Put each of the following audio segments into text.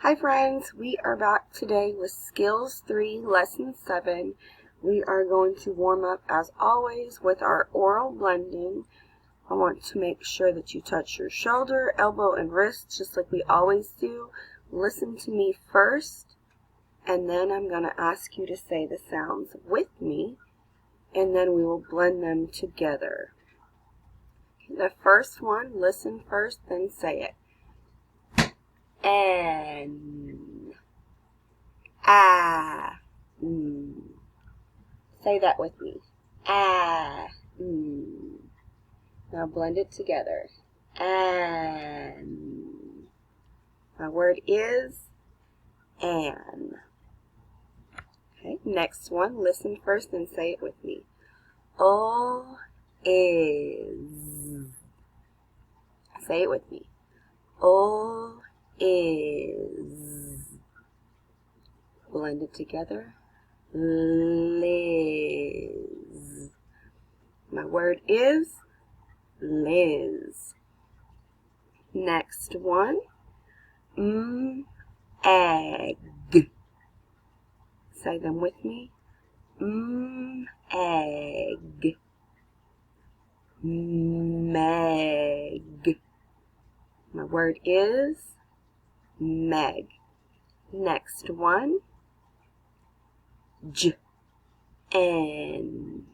Hi friends, we are back today with Skills 3, Lesson 7. We are going to warm up as always with our oral blending. I want to make sure that you touch your shoulder, elbow, and wrist just like we always do. Listen to me first, and then I'm going to ask you to say the sounds with me, and then we will blend them together. The first one, listen first, then say it. N, ah, Say that with me. Ah, Now blend it together. And my word is an. Okay, next one. Listen first and say it with me. O is. Say it with me. O is. Blend it together. Liz. My word is Liz. Next one. Egg. Say them with me. Egg. Meg. My word is Meg. Next one. N.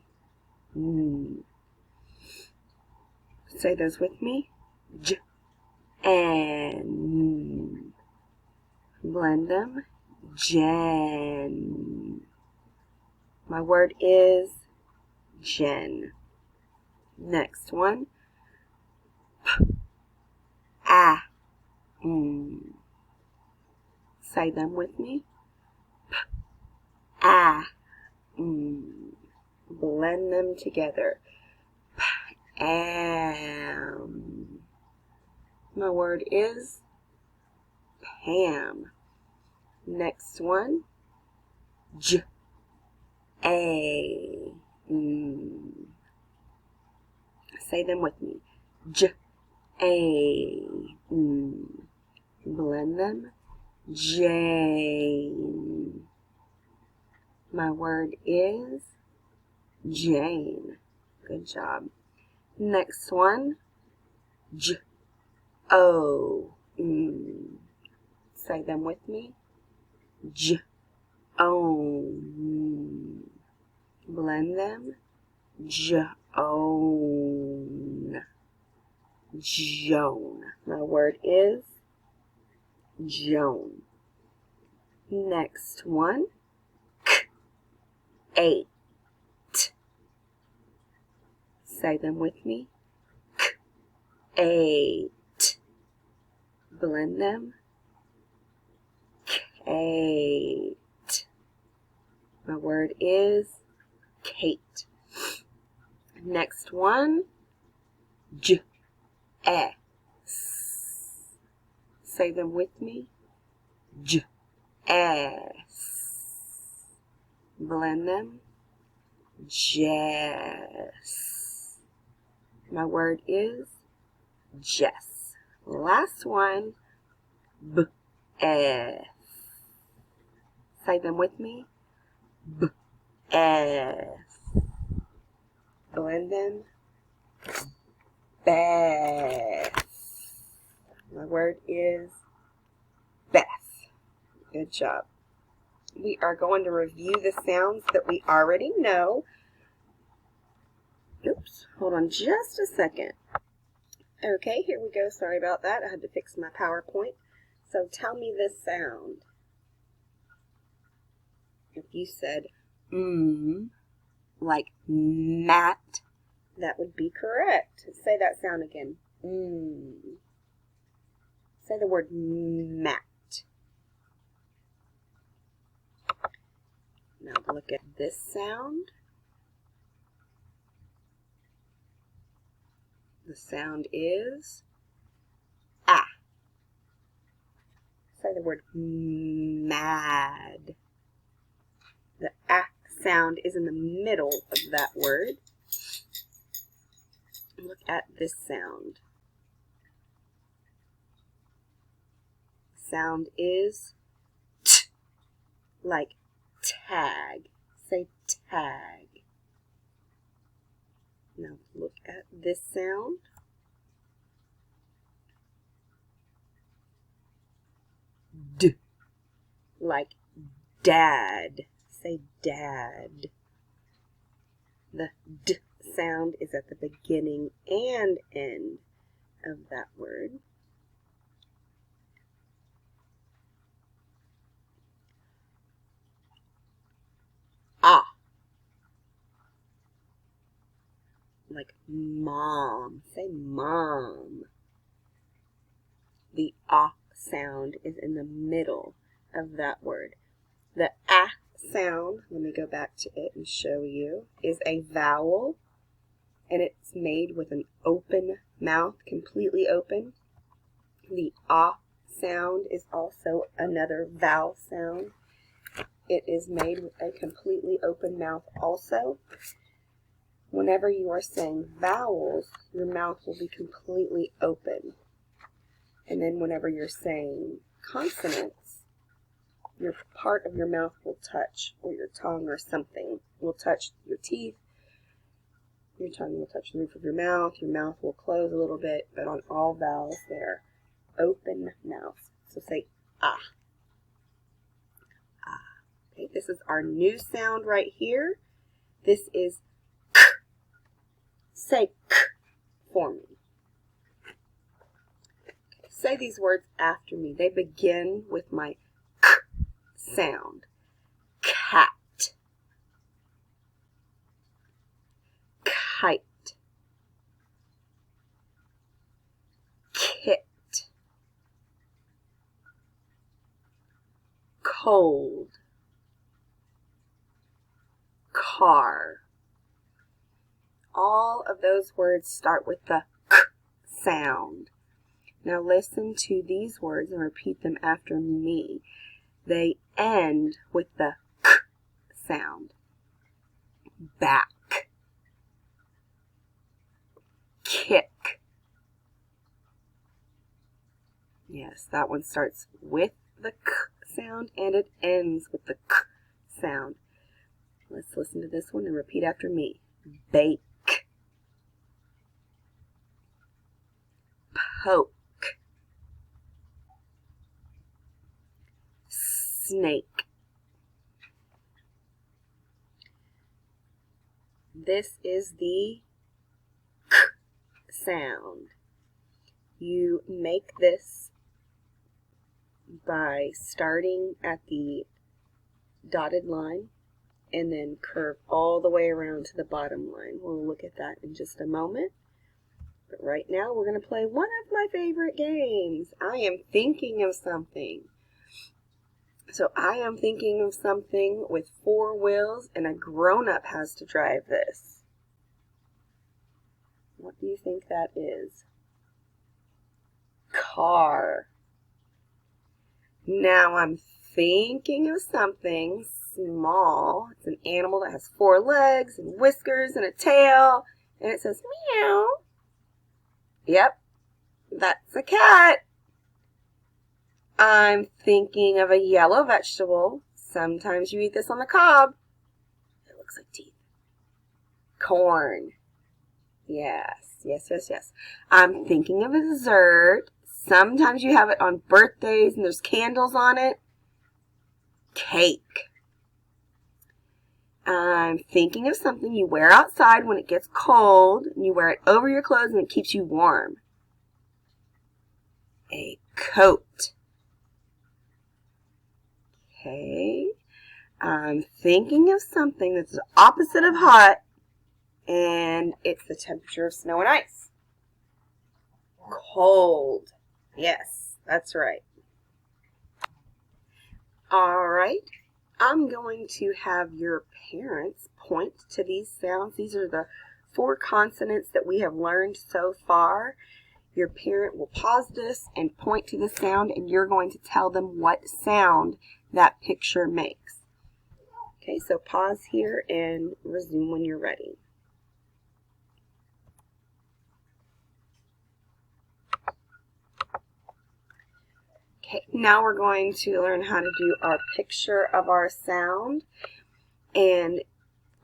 Say those with me. N. Blend them. Jen. My word is Jen. Next one. Say them with me. Blend them together. Pam. My word is Pam. Next one. A. Say them with me. A. Blend them. Jane. My word is Jane. Good job. Next one. O. Say them with me. Own. Blend them. Joan. Joan. My word is Joan. Next one. Eight. Say them with me. Eight. Blend them. Kate. My word is Kate. Next one. S. Say them with me. S. Blend them. Jess. My word is Jess. Last one. B-S. Say them with me. B-S. Blend them. Beth. My word is Beth. Good job. We are going to review the sounds that we already know. Oops, hold on just a second. Okay, here we go. Sorry about that. I had to fix my PowerPoint. So tell me this sound. If you said like mat, that would be correct. Say that sound again. Say the word mat. Now look at this sound. The sound is ah. Say the word mad. The ah sound is in the middle of that word. Look at this sound. sound is t, like tag. Say tag. Now look at this sound. D, like dad. Say dad. The d sound is at the beginning and end of that word. Ah, like mom. Say mom. The ah sound is in the middle of that word. The ah sound, let me go back to it and show you, is a vowel, and it's made with an open mouth, completely open. The ah sound is also another vowel sound. It is made with a completely open mouth also. Whenever you are saying vowels, your mouth will be completely open. And then whenever you're saying consonants, your part of your mouth will touch, or your tongue or something will touch your teeth. Your tongue will touch the roof of your mouth will close a little bit, but on all vowels they're open mouths. So say ah. Ah. Okay, this is our new sound right here. This is k. Say k for me. Okay, say these words after me. They begin with my k sound. Cat, kite, kit, cold, car. All of those words start with the k sound. Now listen to these words and repeat them after me. They end with the k sound. Back, kick. Yes, that one starts with the k sound and it ends with the k sound. Let's listen to this one and repeat after me. Bake, poke, snake. This is the k sound. You make this by starting at the dotted line and then curve all the way around to the bottom line. We'll look at that in just a moment. But right now we're going to play one of my favorite games. I am thinking of something. So I am thinking of something with 4 wheels and a grown-up has to drive this. What do you think that is? Car. Now I'm thinking of something small. It's an animal that has 4 legs and whiskers and a tail, and it says meow. Yep, that's a cat. I'm thinking of a yellow vegetable. Sometimes you eat this on the cob. It looks like teeth. Corn. Yes, yes, yes, yes. I'm thinking of a dessert. Sometimes you have it on birthdays and there's candles on it. Cake. I'm thinking of something you wear outside when it gets cold. And you wear it over your clothes and it keeps you warm. A coat. Okay. I'm thinking of something that's the opposite of hot. And it's the temperature of snow and ice. Cold. Yes, that's right. All right. I'm going to have your parents point to these sounds. These are the 4 consonants that we have learned so far. Your parent will pause this and point to the sound, and you're going to tell them what sound that picture makes. Okay, so pause here and resume when you're ready. Okay, now we're going to learn how to do our picture of our sound. And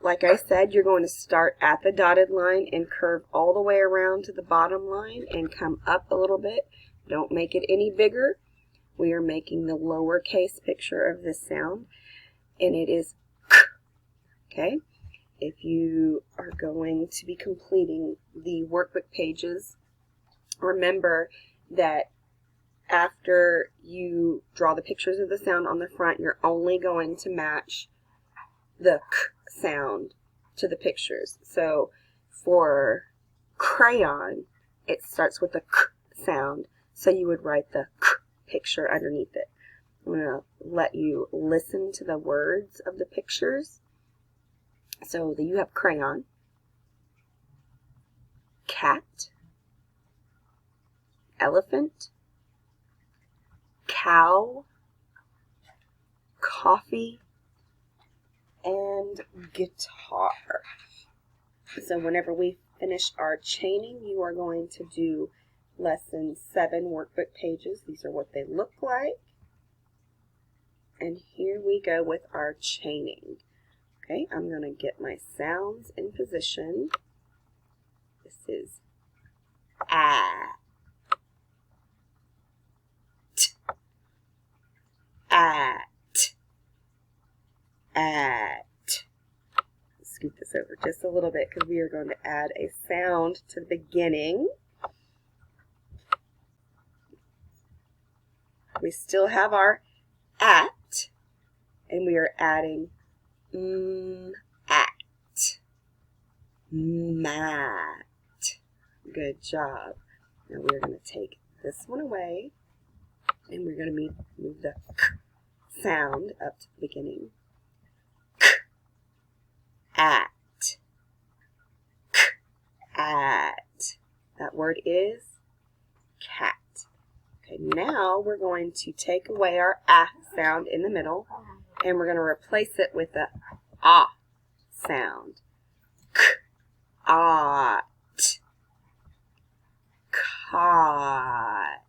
like I said, you're going to start at the dotted line and curve all the way around to the bottom line and come up a little bit. Don't make it any bigger. We are making the lowercase picture of this sound, and it is k. Okay? If you are going to be completing the workbook pages, remember that after you draw the pictures of the sound on the front, you're only going to match the k sound to the pictures. So for crayon, it starts with the k sound, so you would write the k picture underneath it. I'm going to let you listen to the words of the pictures. So you have crayon, cat, elephant, cow, coffee, and guitar. So whenever we finish our chaining, you are going to do lesson 7 workbook pages. These are what they look like. And here we go with our chaining. Okay, I'm going to get my sounds in position. This is at, at. Scoot this over just a little bit because we are going to add a sound to the beginning. We still have our at, and we are adding at, mat. Good job. Now we're going to take this one away, and we're going to move the k sound up to the beginning. K, at, k, at. That word is cat. Okay, now we're going to take away our ah sound in the middle, and we're going to replace it with the ah sound. K, ot, cot.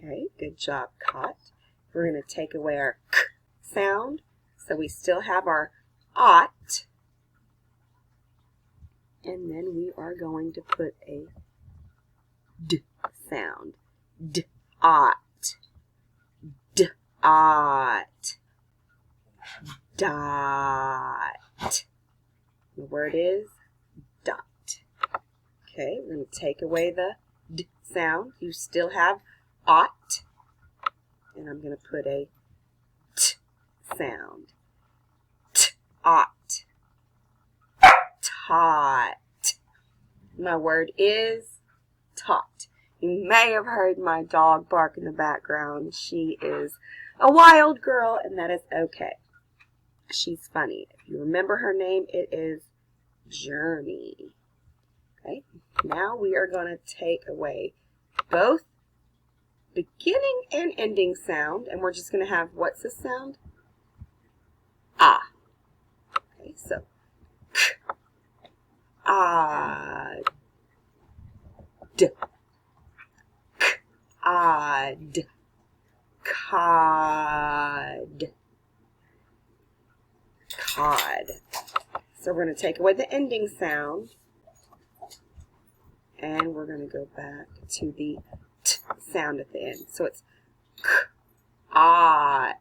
Okay, good job, cot. We're going to take away our k sound, so we still have our ot, and then we are going to put a d sound. D, ot, d, ot, dot. The word is dot. Okay, we're going to take away the d sound. You still have ot, and I'm going to put a t sound. T, ot, tot. My word is tot. You may have heard my dog bark in the background. She is a wild girl, and that is okay. She's funny. If you remember her name, it is Journey. Okay, now we are going to take away both beginning and ending sound, and we're just going to have, what's this sound? Ah. Okay, so k, odd, d, k, odd, cod, cod. So we're going to take away the ending sound, and we're going to go back to the t sound at the end. So it's k, ot.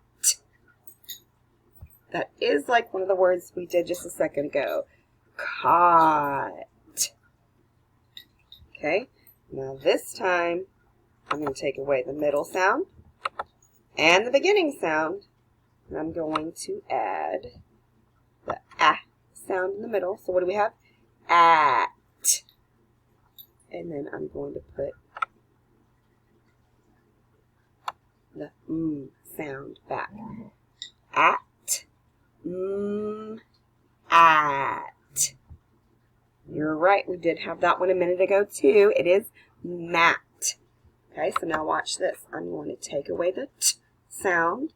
That is like one of the words we did just a second ago. Cot. Okay, now this time I'm going to take away the middle sound and the beginning sound, and I'm going to add the ah sound in the middle. So what do we have? At. And then I'm going to put the sound back. At, at. You're right, we did have that one a minute ago too. It is mat. Okay, so now watch this. I'm going to take away the t sound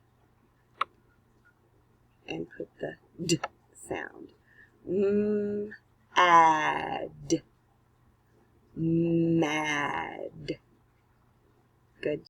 and put the d sound. Add, mad. Good.